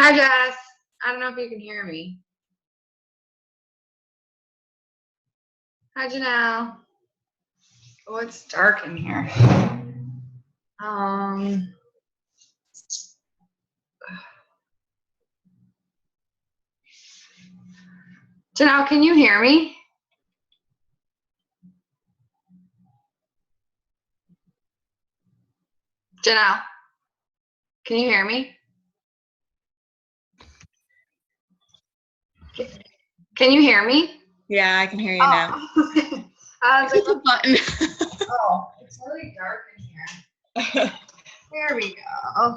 Hi, Jess. I don't know if you can hear me. Hi, Janelle. Oh, it's dark in here. Janelle, can you hear me? Janelle, can you hear me? Can you hear me? Yeah, I can hear you now. I was like, Click the button. oh, it's really dark in here. There we go. How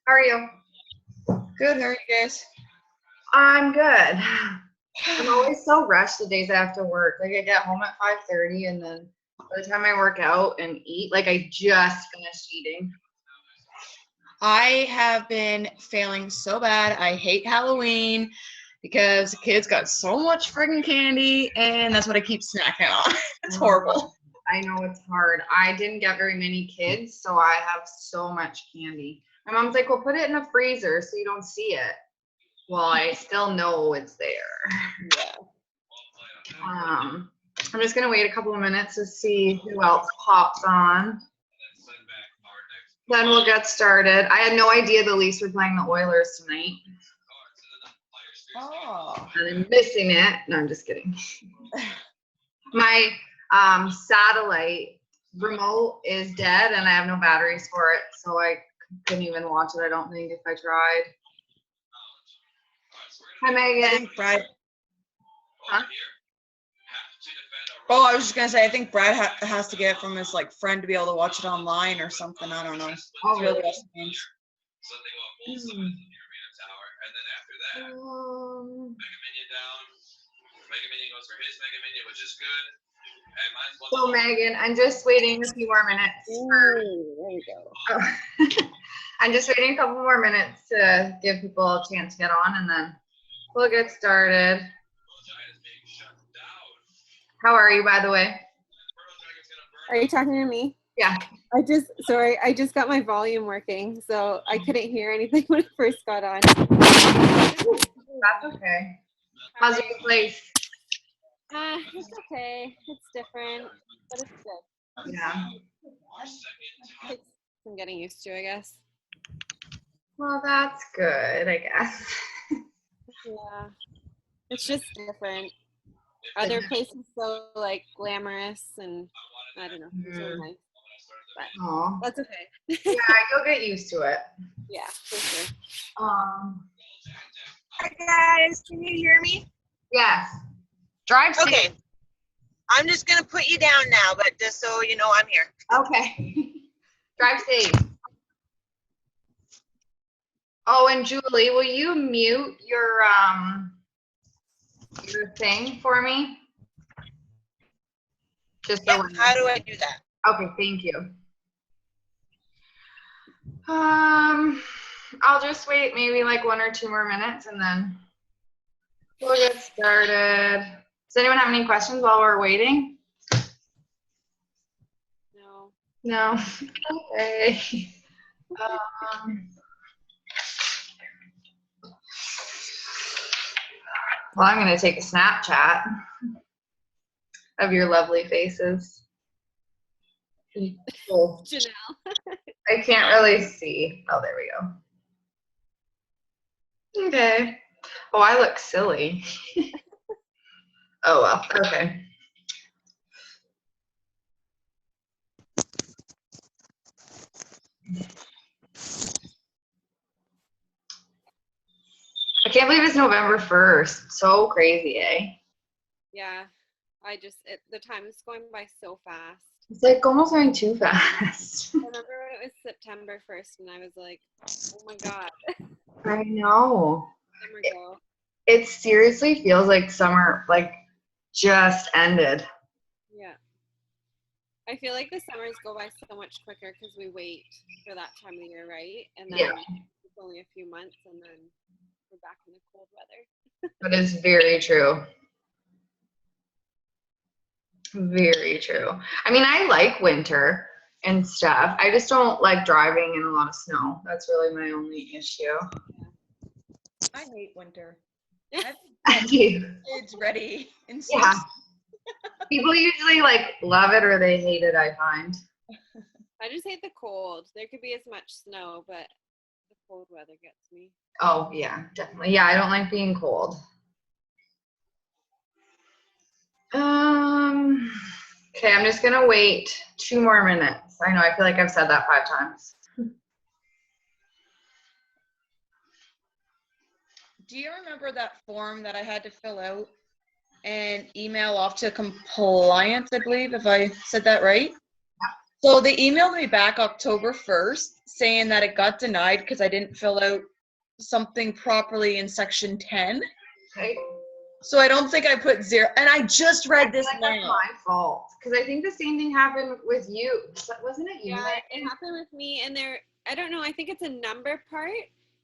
are you? Good, how are you guys? I'm good. I'm always so rushed the days after work. Like I get home at 5:30 and then by the time I work out and eat, like I just finished eating. I have been failing so bad. I hate Halloween because the kids got so much friggin' candy and that's what I keep snacking on. It's horrible. I know it's hard. I didn't get very many kids, so I have so much candy. My mom's like, well, put it in the freezer so you don't see it. Well, I still know it's there. Yeah. I'm just gonna wait a couple of minutes to see who else pops on. Then we'll get started. I had no idea the Leafs were playing the Oilers tonight. Oh. And I'm missing it. No, I'm just kidding. My satellite remote is dead and I have no batteries for it, so I couldn't even watch it, I don't think, if I tried. Hi, Megan. I think Brad. Huh? Oh, I was just gonna say, I think Brad has to get it from his like friend to be able to watch it online or something. I don't know. Oh, really? So Megan, I'm just waiting a few more minutes. There you go. Oh. I'm just waiting a couple more minutes to give people a chance to get on, and then we'll get started. How are you, by the way? Are you talking to me? Yeah. I just got my volume working, so I couldn't hear anything when I first got on. That's okay. How's your place? It's okay. It's different, but it's good. Yeah. Takes some getting used to, I guess. Well, that's good, I guess. Yeah. It's just different. Other places so like glamorous and I don't know. It's really nice. But Aw. that's okay. Yeah, you'll get used to it. Yeah, for sure. Hi guys, can you hear me? Yes. Drive safe. Okay. I'm just gonna put you down now, but just so you know I'm here. Okay. Drive safe. Oh, and Julie, will you mute your thing for me? Just so Yep, how do I do that? Okay, thank you. I'll just wait maybe like 1 or 2 more minutes and then we'll get started. Does anyone have any questions while we're waiting? No. No. Okay. Well, I'm going to take a Snapchat of your lovely faces. Cool. Janelle. I can't really see. Oh, there we go. Okay. Oh, I look silly. Oh, well. Okay. I can't believe it's November 1st. So crazy, eh? Yeah. The time is going by so fast. It's like almost going too fast. I remember when it was September 1st and I was like, oh my God, I know. summer go. It seriously feels like summer, like, just ended. Yeah. I feel like the summers go by so much quicker because we wait for that time of the year, right? And then Yeah. it's only a few months and then we're back in the cold weather. That is very true. Very true. I mean, I like winter and stuff. I just don't like driving in a lot of snow. That's really my only issue. I hate winter. I do. Kids ready and Yeah. People usually like love it or they hate it, I find. I just hate the cold. There could be as much snow, but the cold weather gets me. Oh, yeah, definitely. Yeah, I don't like being cold. Okay, I'm just gonna wait 2 more minutes. I know, I feel like I've said that 5 times. Do you remember that form that I had to fill out and email off to compliance, I believe, if I said that right? So they emailed me back October 1st saying that it got denied because I didn't fill out something properly in section 10. Okay. So I don't think I put 0. And I just read this I feel like that's now. my fault. Because I think the same thing happened with you. Wasn't it you? Yeah, it happened with me. And I don't know, I think it's a number part.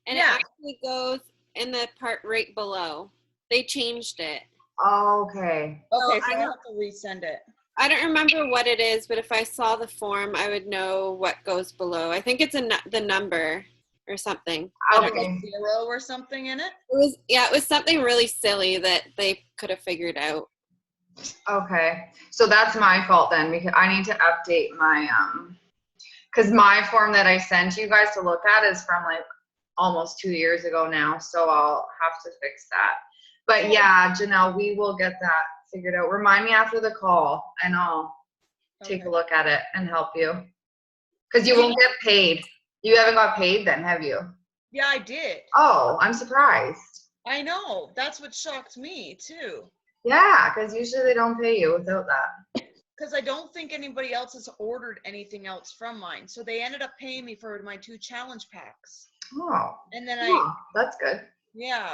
And Yeah. it actually goes in the part right below. They changed it. Okay. Okay, so I I know- have to resend it. I don't remember what it is, but if I saw the form, I would know what goes below. I think it's the number or something. I don't know. Okay. 0 or something in it. It was something really silly that they could have figured out. Okay. So that's my fault then, because I need to update my because my form that I sent you guys to look at is from like almost 2 years ago now, so I'll have to fix that. But yeah, Janelle, we will get that figured out. Remind me after the call and I'll take a Okay. look at it and help you. Because you won't get paid. You haven't got paid then, have you? Yeah, I did. Oh, I'm surprised. I know. That's what shocked me too. Yeah, because usually they don't pay you without that. Because I don't think anybody else has ordered anything else from mine. So they ended up paying me for my 2 challenge packs. Oh, And then that's good.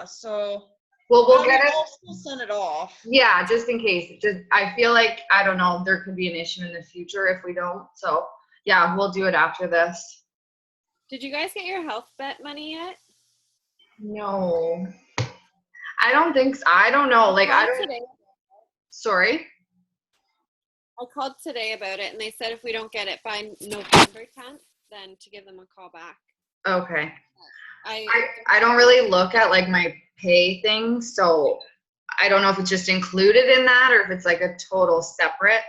so. Well, we'll get it. I'll still send it off. Yeah, just in case. I feel like, I don't know, there could be an issue in the future if we don't. So yeah, we'll do it after this. Did you guys get your health bet money yet? No. I don't think so. I don't know. Like, I don't. Today. Sorry? I called today about it, and they said if we don't get it by November 10th, then to give them a call back. Okay. I don't really look at like my pay things, so I don't know if it's just included in that or if it's like a total separate.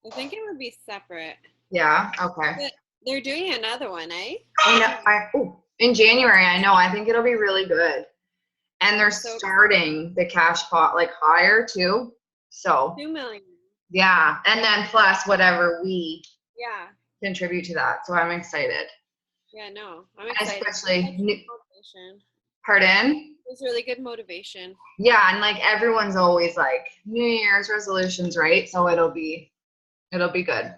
I think it would be separate. Yeah, okay. But they're doing another one, eh? I know. In January, I know. I think it'll be really good. And they're starting the cash pot like higher too. So 2 million. yeah, and then plus whatever we Yeah. contribute to that. So I'm excited. Yeah, no, I'm excited. Especially Motivation. Pardon? It was really good motivation. Yeah, and like everyone's always like New Year's resolutions, right? So it'll be good.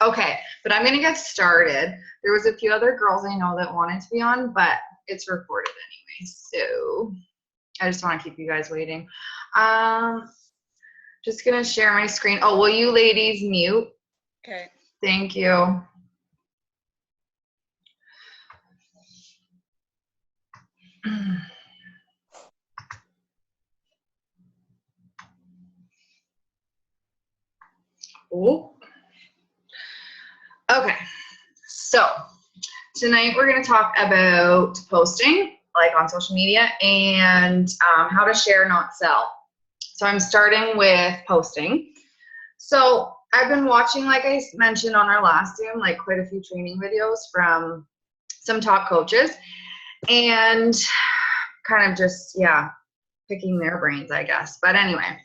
Okay, but I'm gonna get started. There was a few other girls I know that wanted to be on, but it's recorded anyway, so I just want to keep you guys waiting. Just gonna share my screen. Oh, will you ladies mute? Okay. Thank you. Oh. Okay, so tonight we're going to talk about posting, like on social media, and how to share, not sell. So I'm starting with posting. So I've been watching, like I mentioned on our last Zoom, like quite a few training videos from some top coaches, and kind of just, yeah, picking their brains, I guess. But anyway,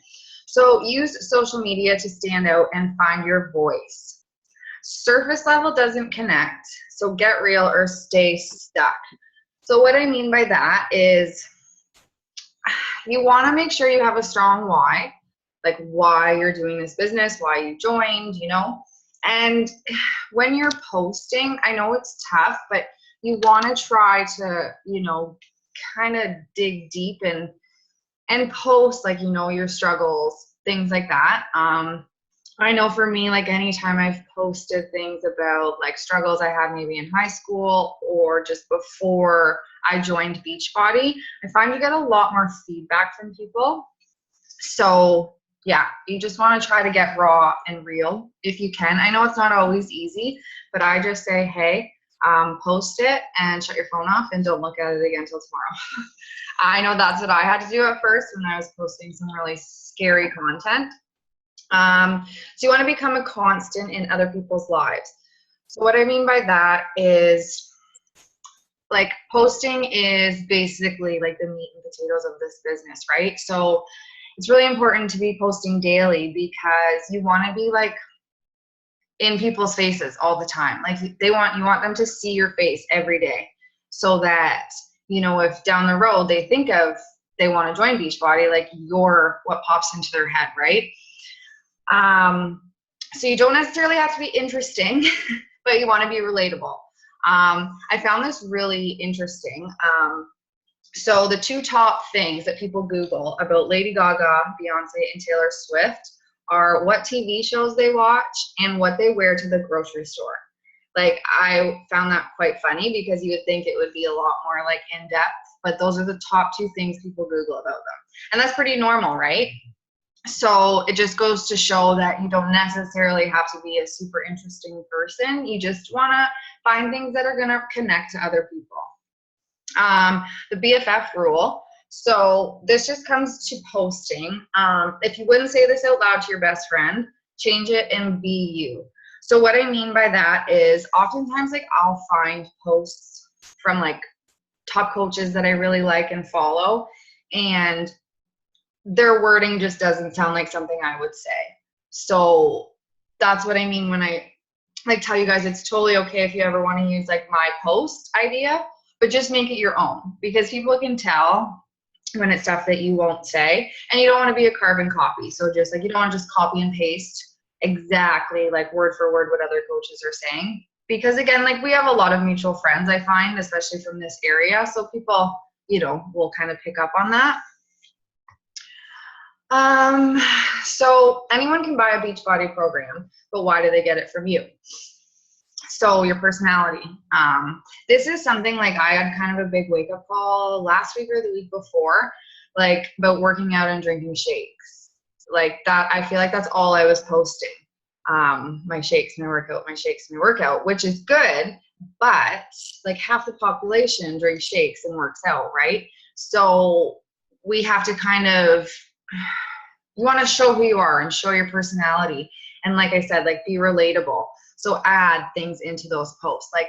so use social media to stand out and find your voice. Surface level doesn't connect, so get real or stay stuck. So what I mean by that is you want to make sure you have a strong why. like why you're doing this business, why you joined, you know. And when you're posting, I know it's tough, but you want to try to, you know, kind of dig deep and post, like, you know, your struggles, things like that. I know for me, like anytime I've posted things about like struggles I had maybe in high school or just before I joined Beachbody, I find you get a lot more feedback from people. So yeah, you just want to try to get raw and real if you can. I know it's not always easy, but I just say, hey, post it and shut your phone off and don't look at it again until tomorrow. I know that's what I had to do at first when I was posting some really scary content. So you want to become a constant in other people's lives. So what I mean by that is, like, posting is basically like the meat and potatoes of this business, right? So it's really important to be posting daily because you want to be like in people's faces all the time. Like you want them to see your face every day so that, you know, if down the road they want to join Beachbody, like you're what pops into their head, right? So you don't necessarily have to be interesting, but you want to be relatable. I found this really interesting. So the two top things that people Google about Lady Gaga, Beyonce, and Taylor Swift are what TV shows they watch and what they wear to the grocery store. Like, I found that quite funny because you would think it would be a lot more like in depth, but those are the top two things people Google about them. And that's pretty normal, right? So it just goes to show that you don't necessarily have to be a super interesting person. You just want to find things that are going to connect to other people. The BFF rule. So this just comes to posting. If you wouldn't say this out loud to your best friend, change it and be you. So what I mean by that is oftentimes, like, I'll find posts from like top coaches that I really like and follow, and their wording just doesn't sound like something I would say. So that's what I mean when I like tell you guys it's totally okay if you ever want to use like my post idea, but just make it your own, because people can tell when it's stuff that you won't say, and you don't want to be a carbon copy. So just like, you don't want to just copy and paste exactly like word for word what other coaches are saying, because again, like, we have a lot of mutual friends, I find, especially from this area. So people, you know, will kind of pick up on that. So anyone can buy a Beachbody program, but why do they get it from you? So your personality. This is something like I had kind of a big wake up call last week or the week before, like about working out and drinking shakes. Like that, I feel like that's all I was posting. My shakes, my workout, which is good, but like half the population drinks shakes and works out, right? So we have to kind of, you want to show who you are and show your personality. And like I said, like, be relatable. So add things into those posts, like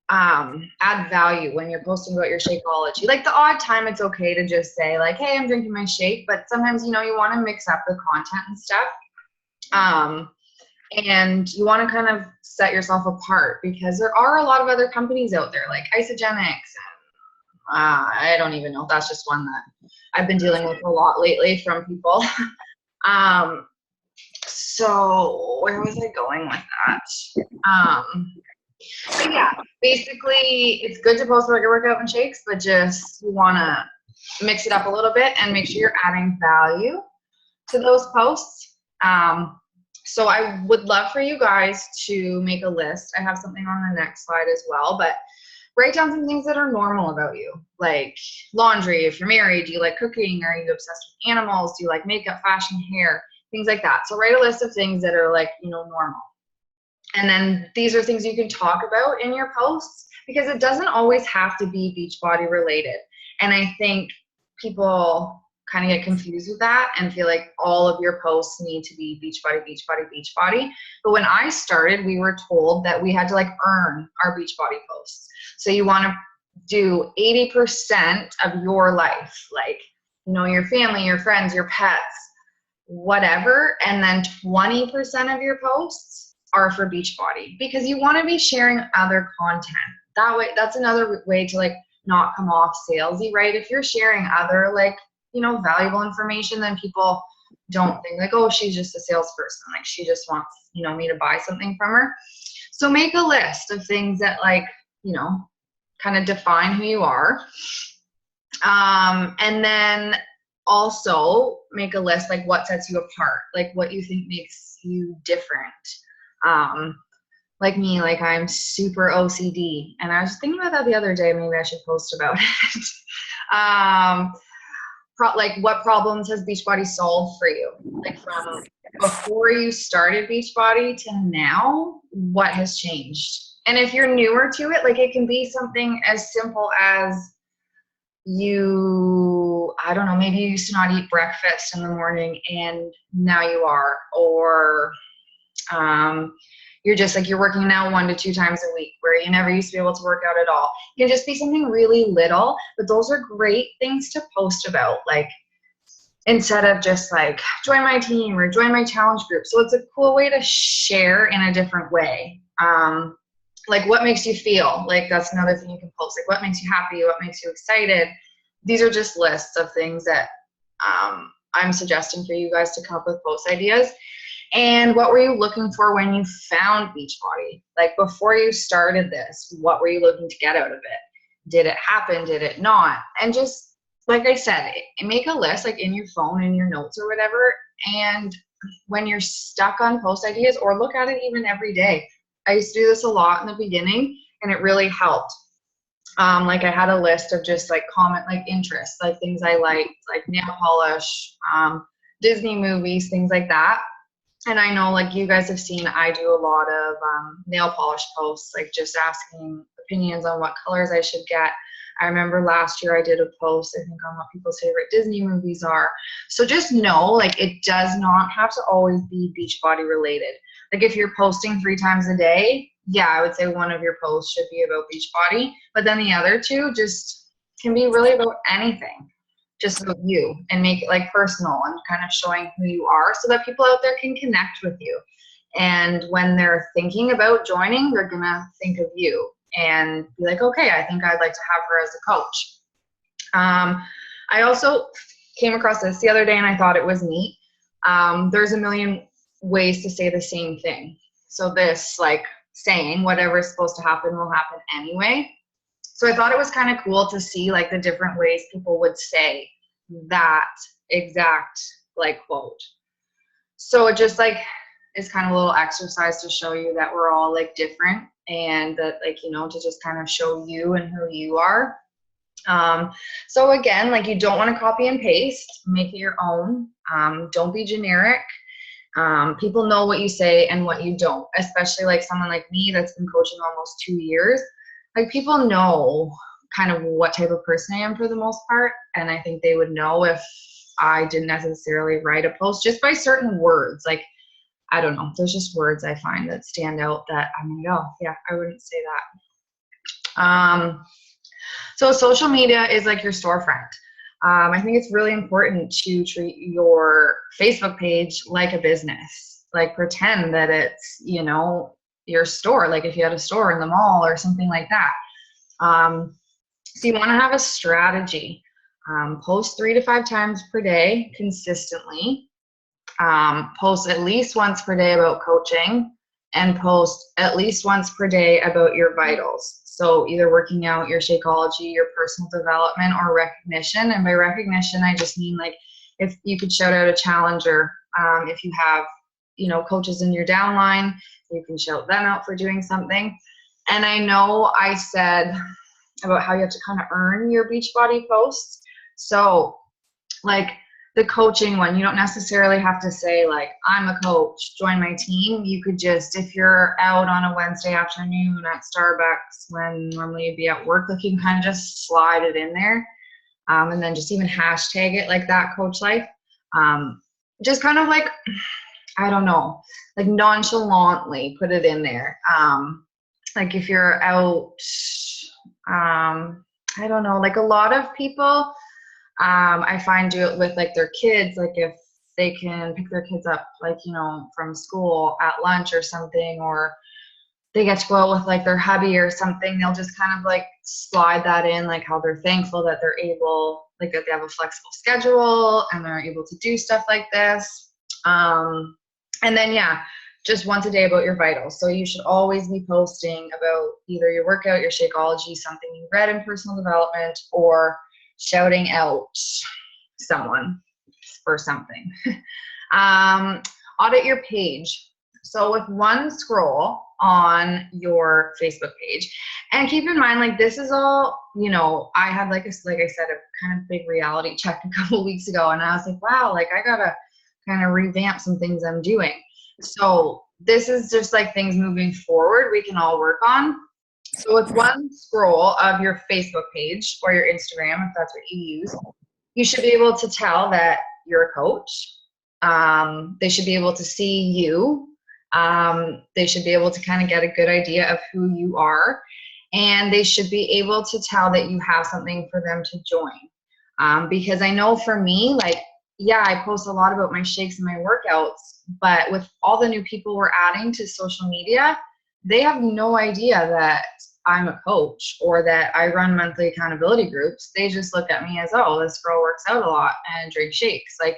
add value when you're posting about your Shakeology. Like the odd time it's okay to just say like, hey, I'm drinking my shake, but sometimes, you know, you want to mix up the content and stuff. And you want to kind of set yourself apart, because there are a lot of other companies out there like Isagenix. I don't even know. That's just one that I've been dealing with a lot lately from people. So where was I going with that? But yeah, basically it's good to post about your workout and shakes, but just you want to mix it up a little bit and make sure you're adding value to those posts. So I would love for you guys to make a list. I have something on the next slide as well, but write down some things that are normal about you, like laundry. If you're married, do you like cooking? Are you obsessed with animals? Do you like makeup, fashion, hair, things like that? So write a list of things that are like, you know, normal. And then these are things you can talk about in your posts, because it doesn't always have to be Beachbody related. And I think people kind of get confused with that and feel like all of your posts need to be Beachbody, Beachbody, Beachbody. But when I started, we were told that we had to like earn our Beachbody posts. So you want to do 80% of your life, like, you know, your family, your friends, your pets, whatever. And then 20% of your posts are for Beachbody, because you want to be sharing other content. That way, that's another way to like not come off salesy, right? If you're sharing other like, you know, valuable information, then people don't think like, oh, she's just a salesperson. Like she just wants, me to buy something from her. So make a list of things that like, kind of define who you are. And then also make a list like what sets you apart, like what you think makes you different. Like me, like I'm super OCD, and I was thinking about that the other day. Maybe I should post about it. Like what problems has Beachbody solved for you? Like from before you started Beachbody to now, what has changed? And if you're newer to it, like it can be something as simple as I don't know, maybe you used to not eat breakfast in the morning and now you are, or you're just like, you're working now 1 to 2 times a week where you never used to be able to work out at all. It can just be something really little, but those are great things to post about, like instead of just like join my team or join my challenge group. So it's a cool way to share in a different way. Like what makes you feel, like that's another thing you can post, like what makes you happy, what makes you excited. These are just lists of things that I'm suggesting for you guys to come up with post ideas. And what were you looking for when you found Beachbody? Like before you started this, what were you looking to get out of it? Did it happen? Did it not? And just, like I said, make a list like in your phone, in your notes or whatever. And when you're stuck on post ideas, or look at it even every day. I used to do this a lot in the beginning and it really helped. Like I had a list of just like interests, like things I liked, like nail polish, Disney movies, things like that. And I know like you guys have seen, I do a lot of nail polish posts, like just asking opinions on what colors I should get. I remember last year I did a post, I think, on what people's favorite Disney movies are. So just know, like, it does not have to always be Beachbody related. Like if you're posting 3 times a day, yeah, I would say one of your posts should be about Beachbody, but then the other 2 just can be really about anything, just about you, and make it like personal and kind of showing who you are so that people out there can connect with you. And when they're thinking about joining, they're gonna think of you and be like, okay, I think I'd like to have her as a coach. I also came across this the other day and I thought it was neat. There's a million ways to say the same thing. So this like saying whatever is supposed to happen will happen anyway. So I thought it was kind of cool to see like the different ways people would say that exact like quote. So it just like is kind of a little exercise to show you that we're all like different, and that like, to just kind of show you and who you are. So again, like you don't want to copy and paste, make it your own. Don't be generic. People know what you say and what you don't, especially like someone like me that's been coaching almost 2 years. Like people know kind of what type of person I am for the most part. And I think they would know if I didn't necessarily write a post just by certain words. Like, I don't know, there's just words I find that stand out that I'm like, oh yeah, I wouldn't say that. So social media is like your storefront. I think it's really important to treat your Facebook page like a business. Like pretend that it's, your store, like if you had a store in the mall or something like that. So you want to have a strategy. Post 3 to 5 times per day consistently. Post at least once per day about coaching, and post at least once per day about your vitals. So either working out, your Shakeology, your personal development, or recognition. And by recognition, I just mean like if you could shout out a challenger, if you have, coaches in your downline, you can shout them out for doing something. And I know I said about how you have to kind of earn your Beachbody posts. So like the coaching one, you don't necessarily have to say like, I'm a coach, join my team. You could just, if you're out on a Wednesday afternoon at Starbucks when normally you'd be at work, like you can kind of just slide it in there. And then just even hashtag it like that coach life. Just kind of like, I don't know, like nonchalantly put it in there. Like if you're out, I don't know, like a lot of people, I find do it with like their kids, like if they can pick their kids up, like, from school at lunch or something, or they get to go out with like their hubby or something, they'll just kind of like slide that in, like how they're thankful that they're able like that they have a flexible schedule and they're able to do stuff like this. And then, yeah, just once a day about your vitals. So you should always be posting about either your workout, your Shakeology, something you read in personal development, or shouting out someone for something. Audit your page. So with one scroll on your Facebook page, and keep in mind, like, this is all, you know, I had like I said, a kind of big reality check a couple weeks ago, and I was like, wow, like I gotta kind of revamp some things I'm doing. So this is just like things moving forward we can all work on. So with one scroll of your Facebook page or your Instagram, if that's what you use, you should be able to tell that you're a coach. They should be able to see you. They should be able to kind of get a good idea of who you are. And they should be able to tell that you have something for them to join. Because I know for me, like, yeah, I post a lot about my shakes and my workouts, but with all the new people we're adding to social media, they have no idea that I'm a coach or that I run monthly accountability groups. They just look at me as, oh, this girl works out a lot and drinks shakes. Like,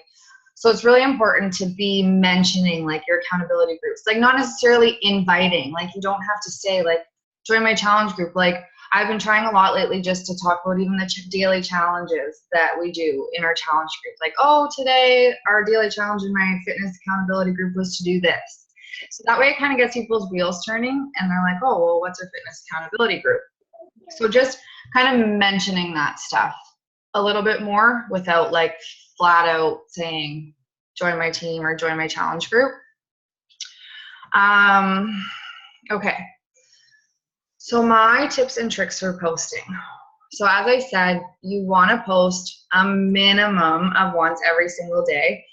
so it's really important to be mentioning like your accountability groups, like not necessarily inviting, like you don't have to say like, join my challenge group. Like, I've been trying a lot lately just to talk about even the daily challenges that we do in our challenge group. Like, oh, today our daily challenge in my fitness accountability group was to do this. So that way it kind of gets people's wheels turning and they're like, oh, well, what's our fitness accountability group? So just kind of mentioning that stuff a little bit more without like flat out saying, join my team or join my challenge group. Okay. So my tips and tricks for posting. So as I said, you want to post a minimum of once every single day.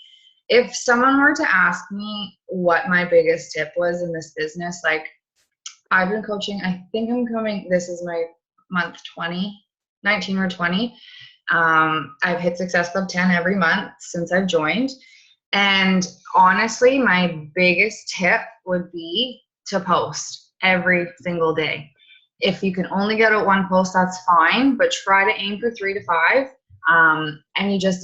If someone were to ask me what my biggest tip was in this business, like I've been coaching, I think this is my month 19 or 20. I've hit Success Club 10 every month since I've joined. And honestly, my biggest tip would be to post every single day. If you can only get out one post, that's fine, but try to aim for 3 to 5. And you just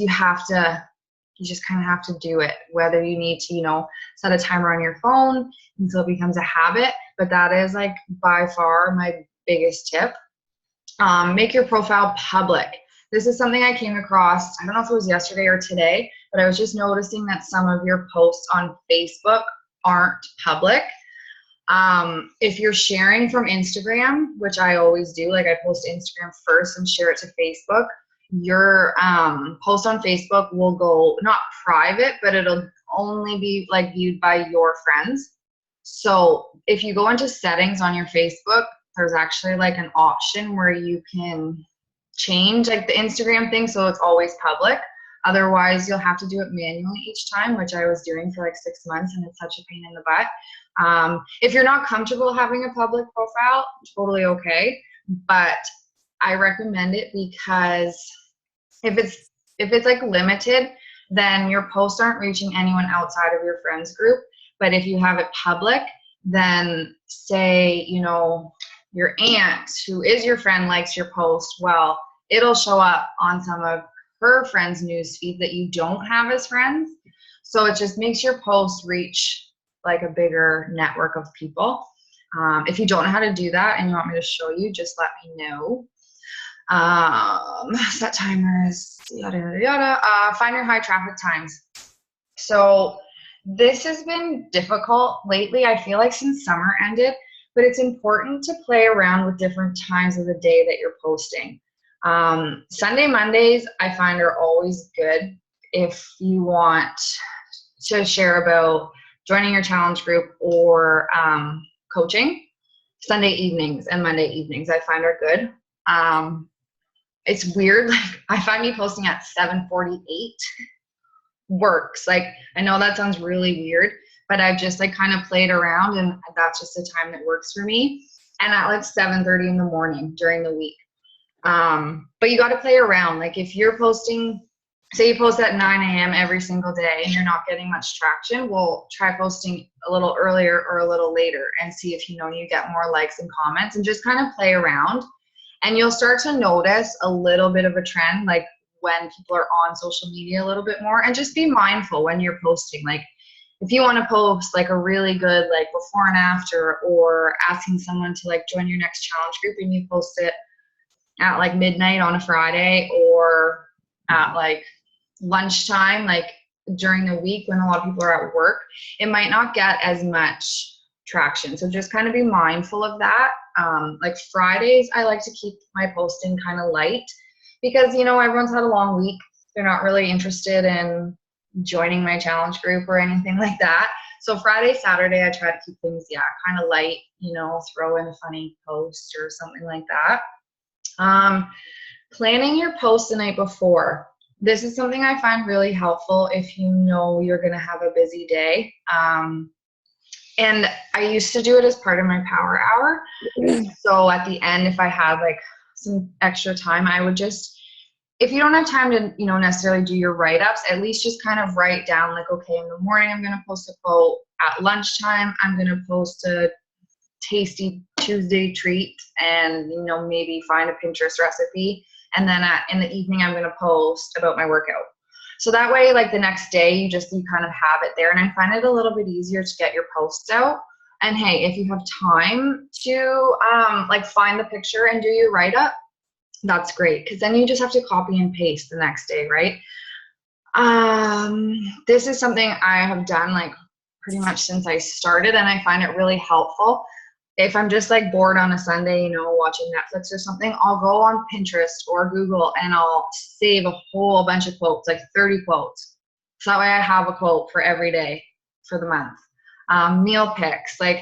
kind of have to do it, whether you need to, set a timer on your phone until it becomes a habit. But that is like by far my biggest tip. Make your profile public. This is something I came across, I don't know if it was yesterday or today, but I was just noticing that some of your posts on Facebook aren't public. If you're sharing from Instagram, which I always do, like I post Instagram first and share it to Facebook, your post on Facebook will go not private, but it'll only be like viewed by your friends. So if you go into settings on your Facebook, there's actually like an option where you can change like the Instagram thing so it's always public. Otherwise, you'll have to do it manually each time, which I was doing for like 6 months, and it's such a pain in the butt. If you're not comfortable having a public profile, totally okay. But I recommend it because if it's like limited, then your posts aren't reaching anyone outside of your friends group. But if you have it public, then say, your aunt who is your friend likes your post, well, it'll show up on some of her friends' news feed that you don't have as friends. So it just makes your post reach like a bigger network of people. If you don't know how to do that and you want me to show you, just let me know. Set timers, yada, yada, yada. Find your high traffic times. So this has been difficult lately, I feel like, since summer ended, but it's important to play around with different times of the day that you're posting. Sunday, Mondays, I find are always good if you want to share about joining your challenge group or coaching. Sunday evenings and Monday evenings I find are good. It's weird, like I find me posting at 7:48 works. Like I know that sounds really weird, but I've just like kind of played around, and that's just the time that works for me. And at like 7:30 in the morning during the week. But you got to play around. Like if you're posting, say you post at 9 a.m. every single day and you're not getting much traction, well, try posting a little earlier or a little later and see if you get more likes and comments, and just kind of play around. And you'll start to notice a little bit of a trend, like when people are on social media a little bit more, and just be mindful when you're posting. Like if you want to post like a really good like before and after, or asking someone to like join your next challenge group, and you post it at like midnight on a Friday, or at like lunchtime, like during the week when a lot of people are at work, it might not get as much traction. So just kind of be mindful of that. Like Fridays, I like to keep my posting kind of light, because, you know, everyone's had a long week. They're not really interested in joining my challenge group or anything like that. So Friday, Saturday, I try to keep things, kind of light, you know, throw in a funny post or something like that. Planning your post the night before. This is something I find really helpful if you know you're going to have a busy day. And I used to do it as part of my power hour. So at the end, if I had like some extra time, I would just, if you don't have time to, you know, necessarily do your write-ups, at least just kind of write down like, okay, in the morning, I'm going to post a quote. At lunchtime, I'm going to post a tasty Tuesday treat, and, you know, maybe find a Pinterest recipe. And then in the evening, I'm going to post about my workout. So that way, like the next day, you kind of have it there. And I find it a little bit easier to get your posts out. And hey, if you have time to like find the picture and do your write-up, that's great, because then you just have to copy and paste the next day, right? This is something I have done like pretty much since I started, and I find it really helpful. If I'm just like bored on a Sunday, you know, watching Netflix or something, I'll go on Pinterest or Google and I'll save a whole bunch of quotes, like 30 quotes. So that way I have a quote for every day for the month. Meal pics, like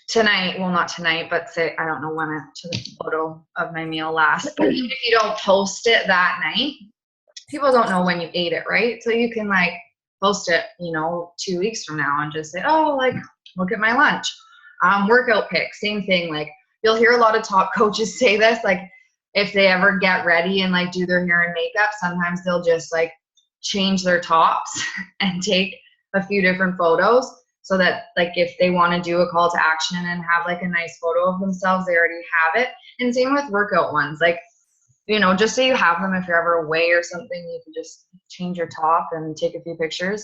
tonight, well, not tonight, but say, I don't know when I took a photo of my meal last, but even if you don't post it that night, people don't know when you ate it, right? So you can like post it, you know, 2 weeks from now and just say, oh, like, look at my lunch. Workout pics, same thing. Like you'll hear a lot of top coaches say this, like if they ever get ready and like do their hair and makeup, sometimes they'll just like change their tops and take a few different photos, so that like if they want to do a call to action and have like a nice photo of themselves, they already have it. And same with workout ones, like, you know, just so you have them if you're ever away or something, you can just change your top and take a few pictures.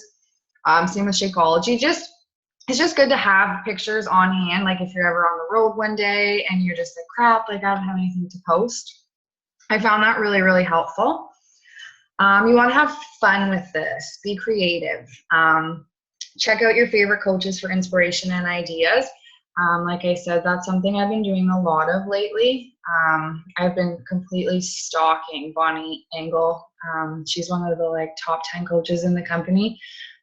Same with Shakeology. It's just good to have pictures on hand. Like if you're ever on the road one day and you're just like, crap, like I don't have anything to post. I found that really, really helpful. You want to have fun with this. Be creative. Check out your favorite coaches for inspiration and ideas. Like I said, that's something I've been doing a lot of lately. I've been completely stalking Bonnie Engel. She's one of the like top 10 coaches in the company.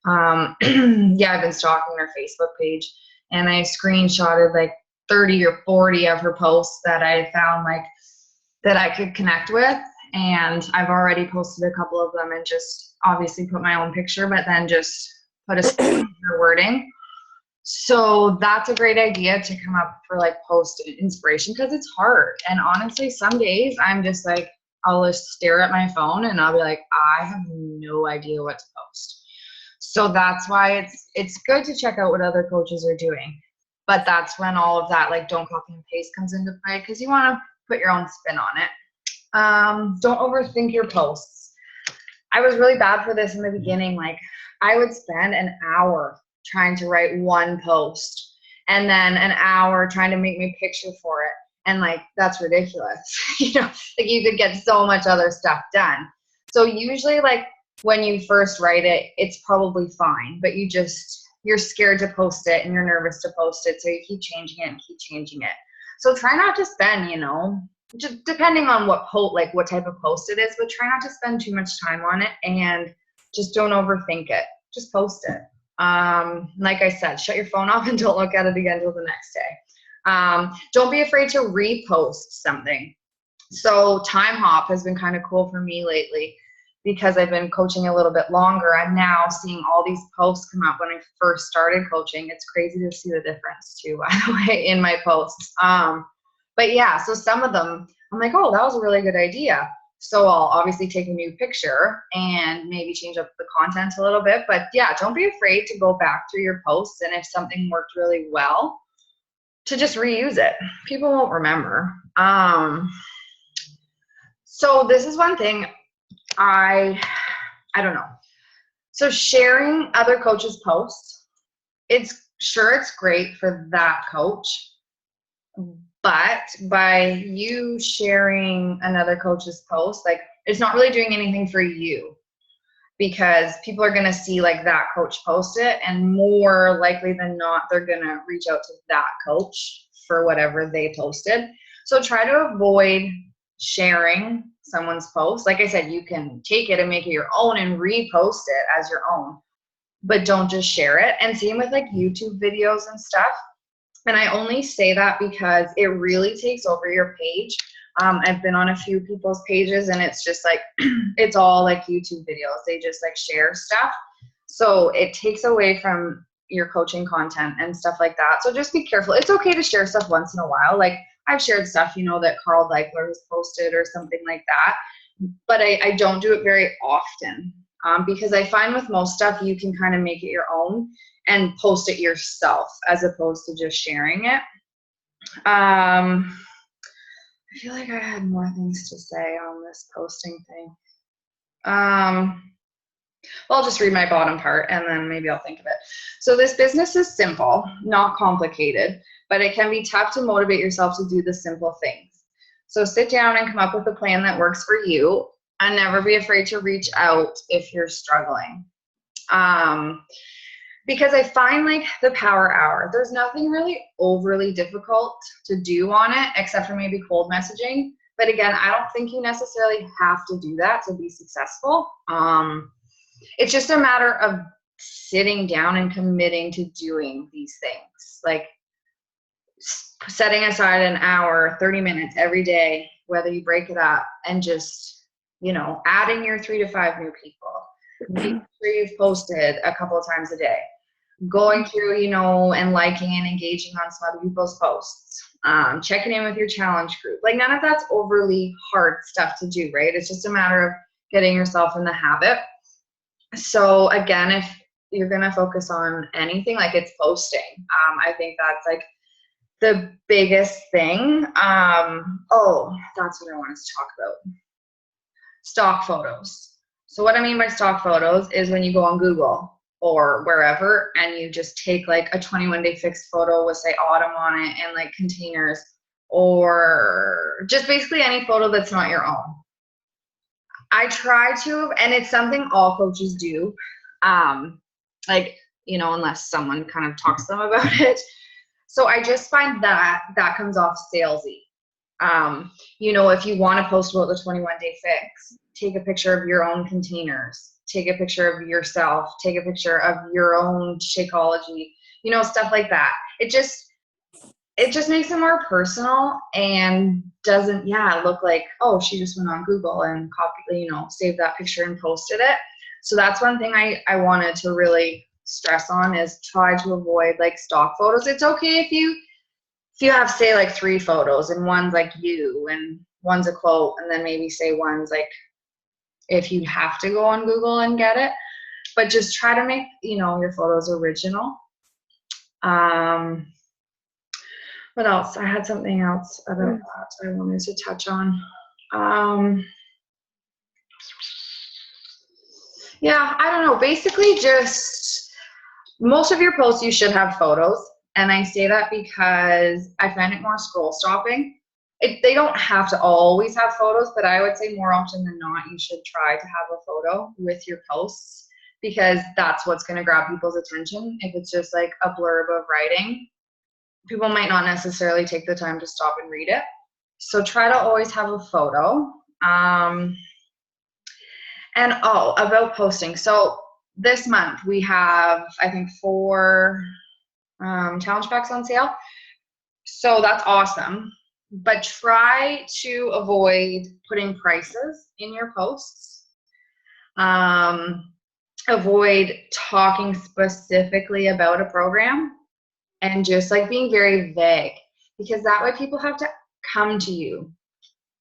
I've been stalking her Facebook page, and I screenshotted like 30 or 40 of her posts that I found like that I could connect with. And I've already posted a couple of them and just obviously put my own picture, but then just put a wording. So that's a great idea to come up for like post inspiration, because it's hard. And honestly, some days I'm just like, I'll just stare at my phone and I'll be like, I have no idea what to post. So that's why it's good to check out what other coaches are doing. But that's when all of that like don't copy and paste comes into play, because you want to put your own spin on it. Don't overthink your posts. I was really bad for this in the beginning. Like I would spend an hour trying to write one post and then an hour trying to make me a picture for it. And like, that's ridiculous. You know, like you could get so much other stuff done. So usually like when you first write it, it's probably fine, but you're scared to post it and you're nervous to post it. So you keep changing it and keep changing it. So try not to spend, you know, just depending on what type of post it is, but try not to spend too much time on it, and just don't overthink it. Just post it. Like I said, shut your phone off and don't look at it again until the next day. Don't be afraid to repost something. So Time Hop has been kind of cool for me lately, because I've been coaching a little bit longer. I'm now seeing all these posts come up when I first started coaching. It's crazy to see the difference too, by the way, in my posts. But yeah, so some of them, I'm like, oh, that was a really good idea. So I'll obviously take a new picture and maybe change up the content a little bit. But yeah, don't be afraid to go back through your posts, and if something worked really well, to just reuse it. People won't remember. So this is one thing. I don't know. So sharing other coaches' posts, it's great for that coach, but by you sharing another coach's post, like it's not really doing anything for you, because people are going to see like that coach post it, and more likely than not, they're going to reach out to that coach for whatever they posted. So try to avoid sharing someone's post. Like I said, you can take it and make it your own and repost it as your own, but don't just share it. And same with like YouTube videos and stuff. And I only say that because it really takes over your page. I've been on a few people's pages and it's just like, it's all like YouTube videos. They just like share stuff. So it takes away from your coaching content and stuff like that. So just be careful. It's okay to share stuff once in a while. Like I've shared stuff, you know, that Carl Deichler has posted or something like that. But I don't do it very often, because I find with most stuff, you can kind of make it your own and post it yourself as opposed to just sharing it. I feel like I had more things to say on this posting thing. Well, I'll just read my bottom part and then maybe I'll think of it. So this business is simple, not complicated, but it can be tough to motivate yourself to do the simple things. So sit down and come up with a plan that works for you, and never be afraid to reach out if you're struggling. Because I find like the power hour, there's nothing really overly difficult to do on it except for maybe cold messaging. But again, I don't think you necessarily have to do that to be successful. It's just a matter of sitting down and committing to doing these things, like setting aside an hour, 30 minutes every day, whether you break it up, and just, you know, adding your 3 to 5 new people. Make sure you've posted a couple of times a day. Going through, you know, and liking and engaging on some other people's posts. Checking in with your challenge group. Like none of that's overly hard stuff to do, right? It's just a matter of getting yourself in the habit. So again, if you're going to focus on anything, like it's posting. I think that's like the biggest thing. Oh, that's what I wanted to talk about. Stock photos. So what I mean by stock photos is when you go on Google or wherever and you just take like a 21-day fixed photo with say autumn on it and like containers, or just basically any photo that's not your own. I try to, and it's something all coaches do, like, you know, unless someone kind of talks to them about it. So I just find that comes off salesy. You know, if you want to post about the 21-day fix, take a picture of your own containers, take a picture of yourself, take a picture of your own Shakeology, you know, stuff like that. It just makes it more personal and doesn't, look like, oh, she just went on Google and copied, you know, saved that picture and posted it. So that's one thing I wanted to really stress on, is try to avoid like stock photos. It's okay if you have say like 3 photos and one's like you and one's a quote, and then maybe say one's like if you have to go on Google and get it, but just try to make, you know, your photos original. What else? I had something else about that I wanted to touch on. Yeah, I don't know. Basically, just most of your posts, you should have photos. And I say that because I find it more scroll stopping. They don't have to always have photos, but I would say more often than not, you should try to have a photo with your posts, because that's what's going to grab people's attention. If it's just like a blurb of writing, people might not necessarily take the time to stop and read it. So try to always have a photo. And about posting. So this month we have, I think, 4 challenge packs on sale. So that's awesome. But try to avoid putting prices in your posts. Avoid talking specifically about a program, and just like being very vague, because that way people have to come to you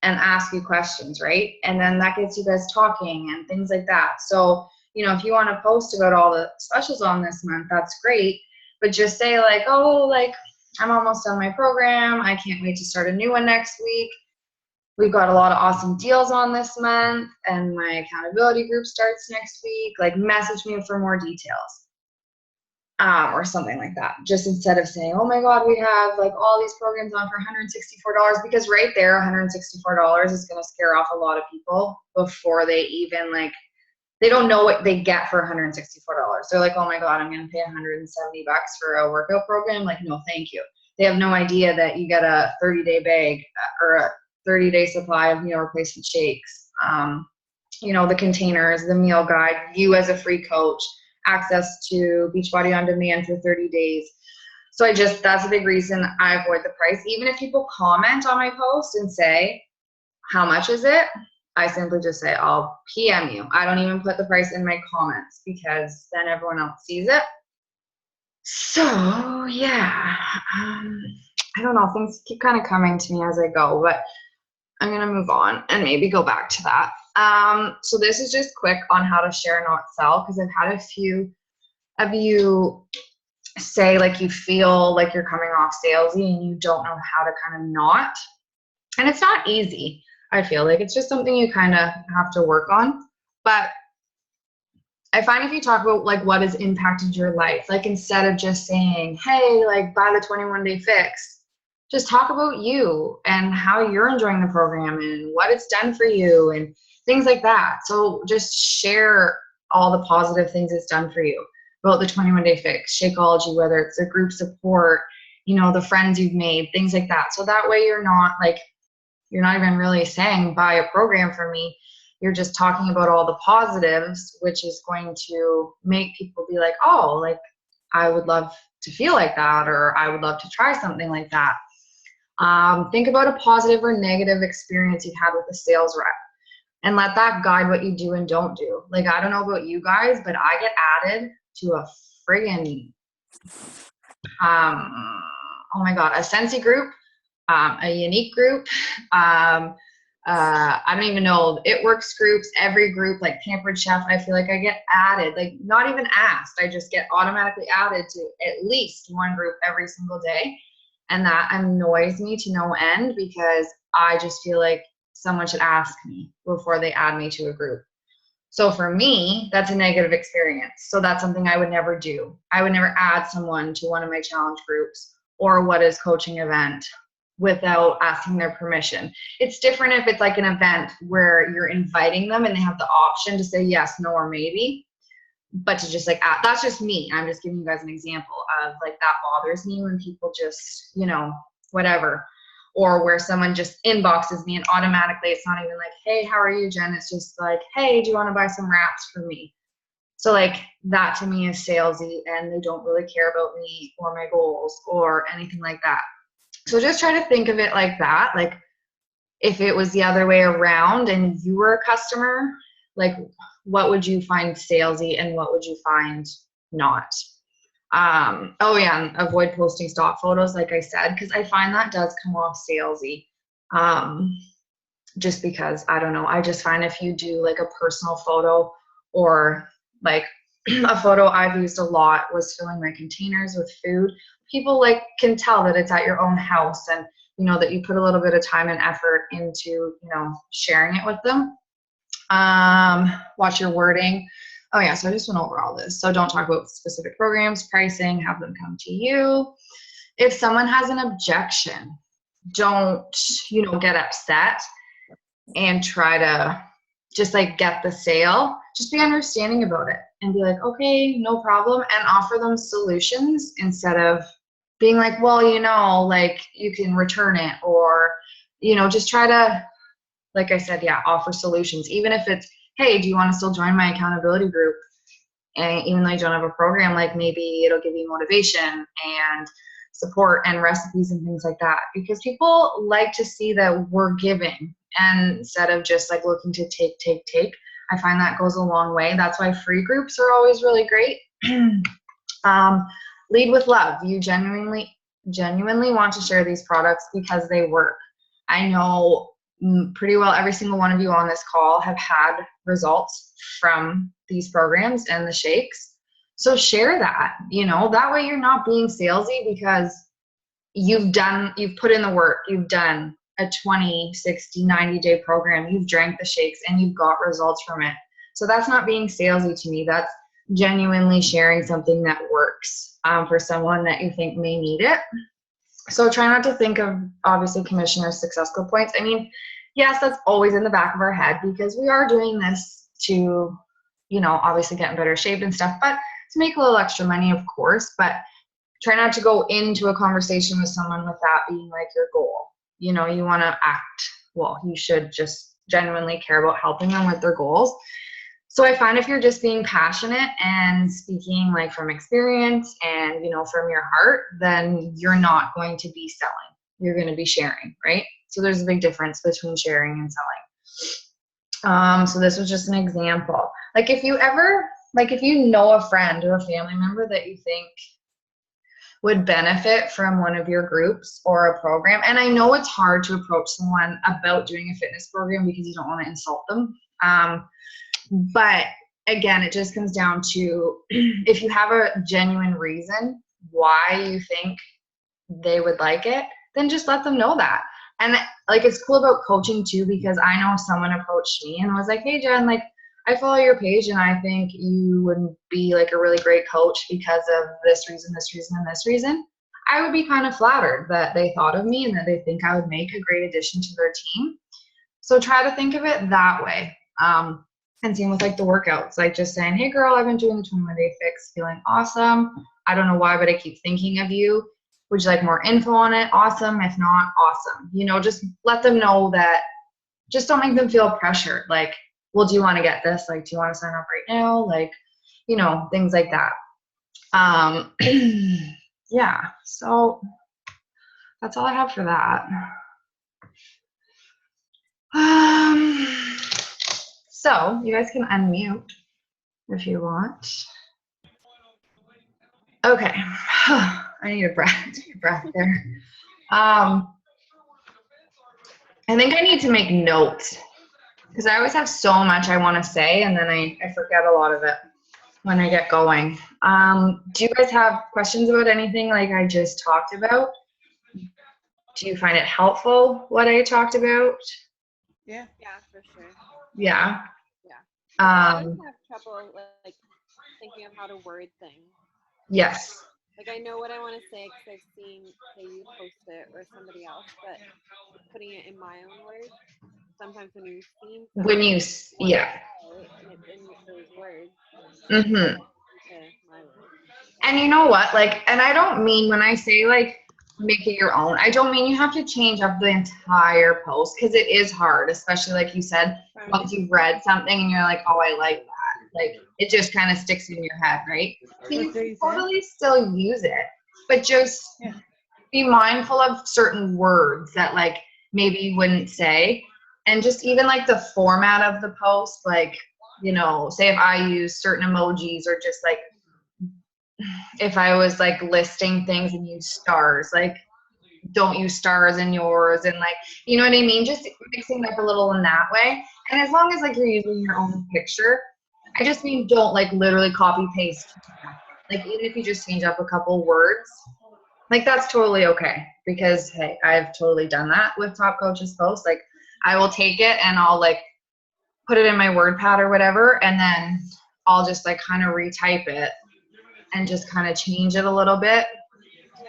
and ask you questions, right? And then that gets you guys talking and things like that. So, you know, if you want to post about all the specials on this month, that's great. But just say like, oh, like I'm almost done my program. I can't wait to start a new one next week. we've got a lot of awesome deals on this month, and my accountability group starts next week. Like, message me for more details. Or something like that. Just instead of saying, oh my God, we have like all these programs on for $164, because right there, $164 is going to scare off a lot of people before they even like, they don't know what they get for $164. They're like, oh my God, I'm going to pay $170 for a workout program. Like, no, thank you. They have no idea that you get a 30-day bag or a 30-day supply of meal replacement shakes. You know, the containers, the meal guide, you as a free coach, access to Beachbody On Demand for 30 days. So that's a big reason I avoid the price. Even if people comment on my post and say, how much is it? I simply just say, I'll PM you. I don't even put the price in my comments, because then everyone else sees it. So yeah, I don't know, things keep kind of coming to me as I go, but I'm going to move on and maybe go back to that. So this is just quick on how to share, not sell, because I've had a few of you say like you feel like you're coming off salesy and you don't know how to kind of not. And it's not easy. I feel like it's just something you kind of have to work on. But I find if you talk about like what has impacted your life, like instead of just saying, hey, like buy the 21-day fix, just talk about you and how you're enjoying the program and what it's done for you and things like that. So just share all the positive things it's done for you about the 21-day fix, Shakeology, whether it's a group support, you know, the friends you've made, things like that. So that way you're not even really saying buy a program from me. You're just talking about all the positives, which is going to make people be like, oh, like I would love to feel like that, or I would love to try something like that. Think about a positive or negative experience you've had with a sales rep and let that guide what you do and don't do. Like, I don't know about you guys, but I get added to a friggin', oh my God, a Sensi group, a Unique group, I don't even know, It Works groups, every group, like Pampered Chef. I feel like I get added, like not even asked. I just get automatically added to at least one group every single day. And that annoys me to no end, because I just feel like someone should ask me before they add me to a group. So for me, that's a negative experience. So that's something I would never do. I would never add someone to one of my challenge groups or What Is Coaching event without asking their permission. It's different if it's like an event where you're inviting them and they have the option to say yes, no, or maybe. But to just like, that's just me. I'm just giving you guys an example of like, that bothers me when people just, you know, whatever. Or where someone just inboxes me and automatically it's not even like, hey, how are you, Jen? It's just like, hey, do you want to buy some wraps for me? So like that to me is salesy, and they don't really care about me or my goals or anything like that. So just try to think of it like that. Like if it was the other way around and you were a customer, like what would you find salesy and what would you find not? Oh yeah, and avoid posting stock photos, like I said, because I find that does come off salesy. Just because, I don't know, I just find if you do like a personal photo, or like a photo I've used a lot was filling my containers with food. People like can tell that it's at your own house, and you know that you put a little bit of time and effort into, you know, sharing it with them. Watch your wording. Oh yeah, so I just went over all this. So don't talk about specific programs, pricing, have them come to you. If someone has an objection, don't, you know, get upset and try to just like get the sale. Just be understanding about it and be like, okay, no problem, and offer them solutions instead of being like, well, you know, like you can return it, or, you know, just try to, like I said, yeah, offer solutions. Even if it's, hey, do you want to still join my accountability group? And even though you don't have a program, like maybe it'll give you motivation and support and recipes and things like that. Because people like to see that we're giving, and instead of just like looking to take. I find that goes a long way. That's why free groups are always really great. Lead with love. You genuinely want to share these products because they work. I know pretty well every single one of you on this call have had results from these programs and the shakes. So share that, you know, that way you're not being salesy, because you've put in the work, you've done a 20, 60, 90-day program. You've drank the shakes and you've got results from it. So that's not being salesy to me. That's genuinely sharing something that works for someone that you think may need it. So try not to think of, obviously, commissioner's success club points. I mean, yes, that's always in the back of our head because we are doing this to, you know, obviously get in better shape and stuff, but to make a little extra money, of course. But try not to go into a conversation with someone with that being like your goal. You know, you want to act, well, you should just genuinely care about helping them with their goals. So I find if you're just being passionate and speaking like from experience and, you know, from your heart, then you're not going to be selling. You're going to be sharing, right? So there's a big difference between sharing and selling. So this was just an example. Like if you know a friend or a family member that you think would benefit from one of your groups or a program, and I know it's hard to approach someone about doing a fitness program because you don't want to insult them. But again, it just comes down to if you have a genuine reason why you think they would like it, then just let them know that. And like, it's cool about coaching too, because I know someone approached me and was like, hey Jen, like I follow your page and I think you would be like a really great coach because of this reason, this reason, and this reason. I would be kind of flattered that they thought of me and that they think I would make a great addition to their team. So try to think of it that way. And same with like the workouts, like just saying, hey girl, I've been doing the 21-day fix, feeling awesome. I don't know why, but I keep thinking of you. Would you like more info on it? Awesome. If not, awesome. You know, just let them know that, just don't make them feel pressured. Like, well, do you want to get this? Like, do you want to sign up right now? Like, you know, things like that. Yeah, so that's all I have for that. So you guys can unmute if you want. Okay. I need a breath. Take a breath there. I think I need to make notes because I always have so much I want to say and then I forget a lot of it when I get going. Do you guys have questions about anything like I just talked about? Do you find it helpful what I talked about? Yeah, for sure. Yeah. I always have trouble like thinking of how to word things. Yes. Like I know what I want to say because I've seen say you post it or somebody else, but putting it in my own words. Sometimes when you've seen When you, yeah. and it's in those words. Mm-hmm. My words. And you know what? Like, and I don't mean when I say like make it your own, I don't mean you have to change up the entire post because it is hard, especially like you said, once you've read something and you're like, oh, I like that. Like it just kind of sticks in your head, right? So you can totally still use it, but just be mindful of certain words that like maybe you wouldn't say. And just even like the format of the post, like, you know, say if I use certain emojis or just like if I was like listing things and use stars, like don't use stars in yours and like, you know what I mean? Just mixing it up a little in that way. And as long as like you're using your own picture, I just mean don't like literally copy paste. Like even if you just change up a couple words, like that's totally okay because hey, I've totally done that with Top Coaches posts. Like I will take it and I'll like put it in my WordPad or whatever, and then I'll just like kind of retype it and just kind of change it a little bit